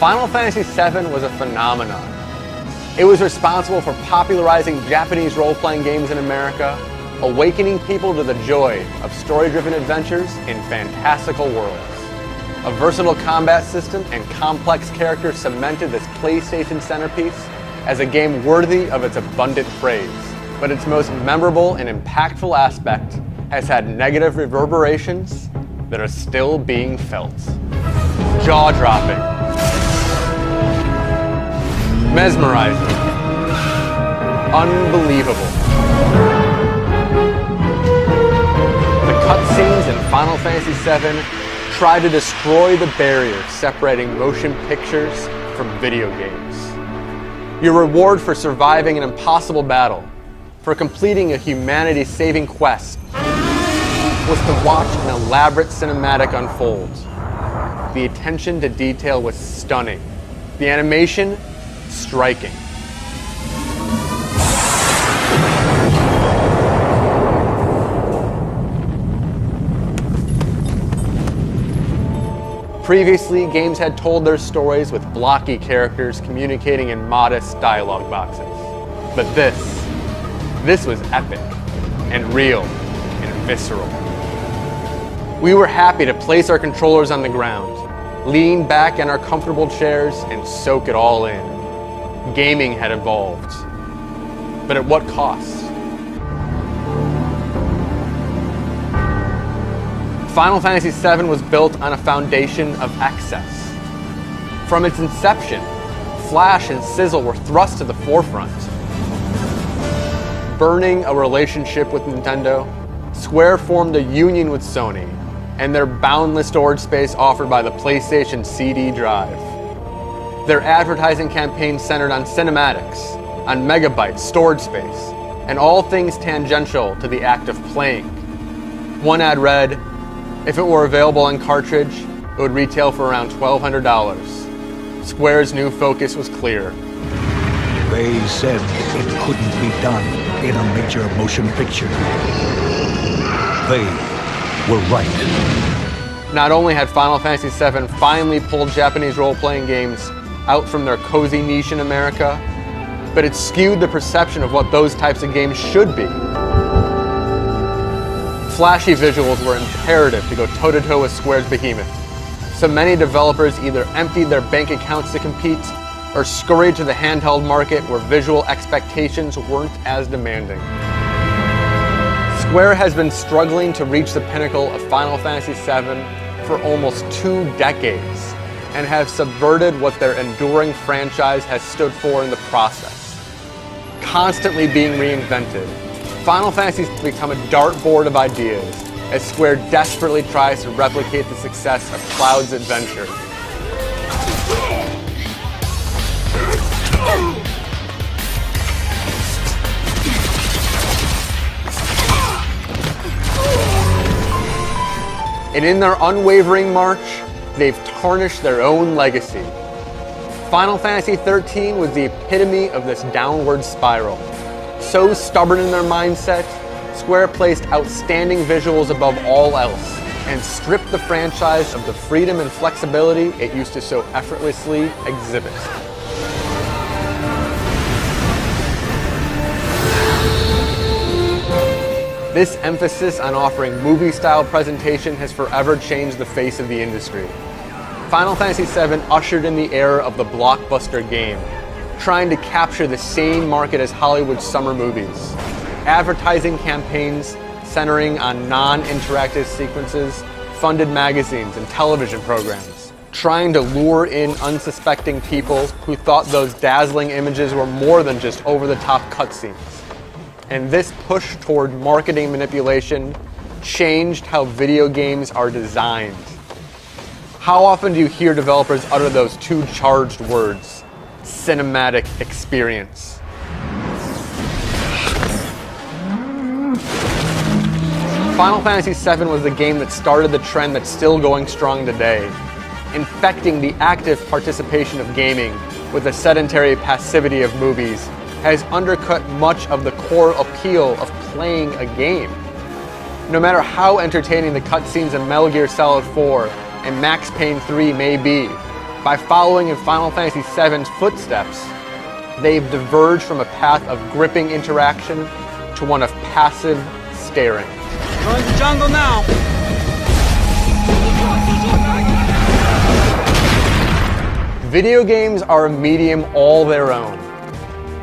Final Fantasy VII was a phenomenon. It was responsible for popularizing Japanese role-playing games in America, awakening people to the joy of story-driven adventures in fantastical worlds. A versatile combat system and complex characters cemented this PlayStation centerpiece as a game worthy of its abundant praise. But its most memorable and impactful aspect has had negative reverberations that are still being felt. Jaw-dropping. Mesmerizing. Unbelievable. The cutscenes in Final Fantasy VII try to destroy the barrier separating motion pictures from video games. Your reward for surviving an impossible battle, for completing a humanity-saving quest, was to watch an elaborate cinematic unfold. The attention to detail was stunning. The animation, striking. Previously, games had told their stories with blocky characters communicating in modest dialogue boxes. But this was epic, and real, and visceral. We were happy to place our controllers on the ground, lean back in our comfortable chairs, and soak it all in. Gaming had evolved. But at what cost? Final Fantasy VII was built on a foundation of excess. From its inception, flash and sizzle were thrust to the forefront. Burning a relationship with Nintendo, Square formed a union with Sony and their boundless storage space offered by the PlayStation CD drive. Their advertising campaign centered on cinematics, on megabytes storage space, and all things tangential to the act of playing. One ad read, if it were available on cartridge, it would retail for around $1,200. Square's new focus was clear. They said it couldn't be done in a major motion picture. They were right. Not only had Final Fantasy VII finally pulled Japanese role-playing games out from their cozy niche in America, but it skewed the perception of what those types of games should be. Flashy visuals were imperative to go toe-to-toe with Square's behemoth, so many developers either emptied their bank accounts to compete or scurried to the handheld market where visual expectations weren't as demanding. Square has been struggling to reach the pinnacle of Final Fantasy VII for almost 2 decades and have subverted what their enduring franchise has stood for in the process. Constantly being reinvented, Final Fantasy has become a dartboard of ideas as Square desperately tries to replicate the success of Cloud's adventure. And in their unwavering march, they've tarnished their own legacy. Final Fantasy XIII was the epitome of this downward spiral. So stubborn in their mindset, Square placed outstanding visuals above all else and stripped the franchise of the freedom and flexibility it used to so effortlessly exhibit. This emphasis on offering movie-style presentation has forever changed the face of the industry. Final Fantasy VII ushered in the era of the blockbuster game, trying to capture the same market as Hollywood's summer movies. Advertising campaigns centering on non-interactive sequences, funded magazines and television programs, trying to lure in unsuspecting people who thought those dazzling images were more than just over-the-top cutscenes. And this push toward marketing manipulation changed how video games are designed. How often do you hear developers utter those 2 charged words? Cinematic experience. Final Fantasy VII was the game that started the trend that's still going strong today, infecting the active participation of gaming with the sedentary passivity of movies has undercut much of the core appeal of playing a game. No matter how entertaining the cutscenes in Metal Gear Solid 4 and Max Payne 3 may be, By following in Final Fantasy VII's footsteps, they've diverged from a path of gripping interaction to one of passive staring. Go in the jungle now! Video games are a medium all their own,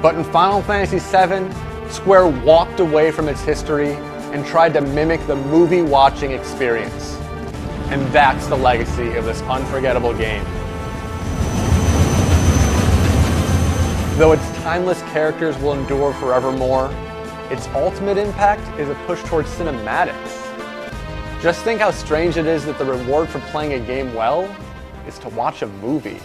but in Final Fantasy VII, Square walked away from its history and tried to mimic the movie-watching experience. And that's the legacy of this unforgettable game. Though its timeless characters will endure forevermore, its ultimate impact is a push towards cinematics. Just think how strange it is that the reward for playing a game well is to watch a movie.